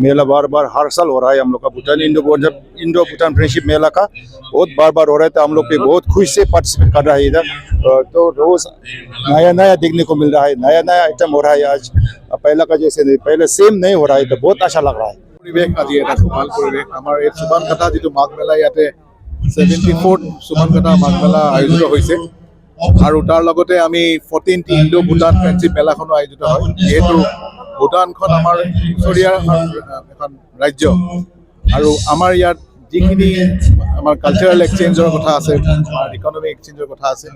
मेला बार बार हर साल हो रहा है हम लोग का भूटान इंडो भूटान फ्रेंडशिप मेला का बहुत बार बार हो रहा है। तो हम लोग पे बहुत खुश से पार्टिसिपेट कर रहा है इधर। तो रोज नया नया देखने को मिल रहा है, नया नया आइटम हो रहा है। आज पहला का जैसे नहीं, पहले सेम नहीं हो रहा है, तो बहुत अच्छा लग रहा है। পৰিৱেশ আজি এটা ভাল পৰিৱেশ আমাৰ এই চুবানকাটা যিটো মাঘ মেলা ইয়াতে 74th চুবানকাটা মাঘ মেলা আয়োজিত হৈছে আৰু তাৰ লগতে আমি 14th ইণ্ডো ভূটান ফ্ৰেণ্ডশ্বিপ মেলাখনো আয়োজিত হয়। যিহেতু ভূটানখন আমাৰ ওচৰীয়া এখন ৰাজ্য আৰু আমাৰ ইয়াত যিখিনি আমাৰ কালচাৰেল এক্সচেঞ্জৰ কথা আছে, আমাৰ ইকনমিক এক্সচেঞ্জৰ কথা আছে,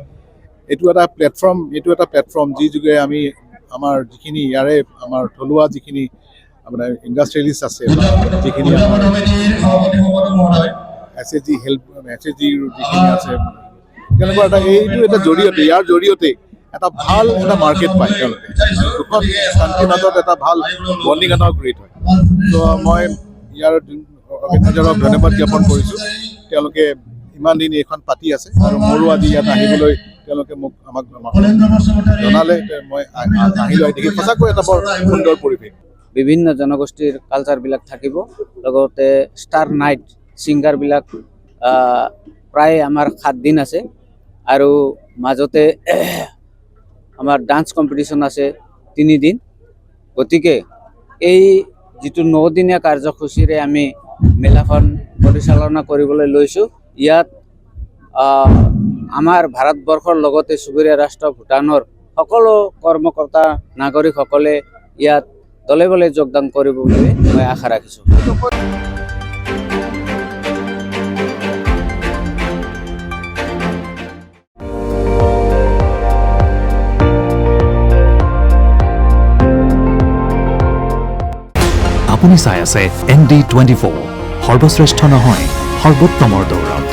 এইটো এটা প্লেটফৰ্ম যি যোগে আমি আমাৰ যিখিনি ইয়াৰে আমাৰ থলুৱা যিখিনি আপোনাৰ ইণ্ডাষ্ট্ৰিয়েলিষ্ট আছে, যিখিনি আমাৰ SHG যিখিনি আছে, তেনেকুৱা এইটো এটা জৰিয়তে ইয়াৰ জৰিয়তে এটা ভাল এটা মাৰ্কেট পায় তেওঁলোকে। দুখন কাণ্ট্ৰিৰ মাজত এটা ভাল বণ্ডিং এটা ক্ৰিয়েট হয়। ত' মই ইয়াৰ অৰ্গেনাইজাৰক ধন্যবাদ জ্ঞাপন কৰিছোঁ। তেওঁলোকে ইমান দিন এইখন পাতি আছে আৰু মোৰো আজি ইয়াত আহিবলৈ তেওঁলোকে আমাক জনালে। মই আহিলৈ দেখি সঁচাকৈ এটা বৰ সুন্দৰ পৰিৱেশ। বিভিন্ন জনগোষ্ঠীৰ কালচাৰবিলাক থাকিব, লগতে ষ্টাৰ নাইট ছিংগাৰবিলাক প্ৰায় আমাৰ 7 দিন আছে আৰু মাজতে আমাৰ ডান্স কম্পিটিশ্যন আছে 3 দিন। গতিকে এই যিটো 9 দিনীয়া কাৰ্যসূচীৰে আমি মেলাখন পৰিচালনা কৰিবলৈ লৈছোঁ, ইয়াত আমাৰ ভাৰতবৰ্ষৰ লগতে চুবুৰীয়া ৰাষ্ট্ৰ ভূটানৰ সকলো কৰ্মকৰ্তা নাগৰিকসকলে ইয়াত দলে বলে যোগদান কৰিব বুলি মই আশা ৰাখিছোঁ। আপুনি চাই আছে ND24, সৰ্বশ্ৰেষ্ঠ নহয় সৰ্বোত্তমৰ দৌৰত।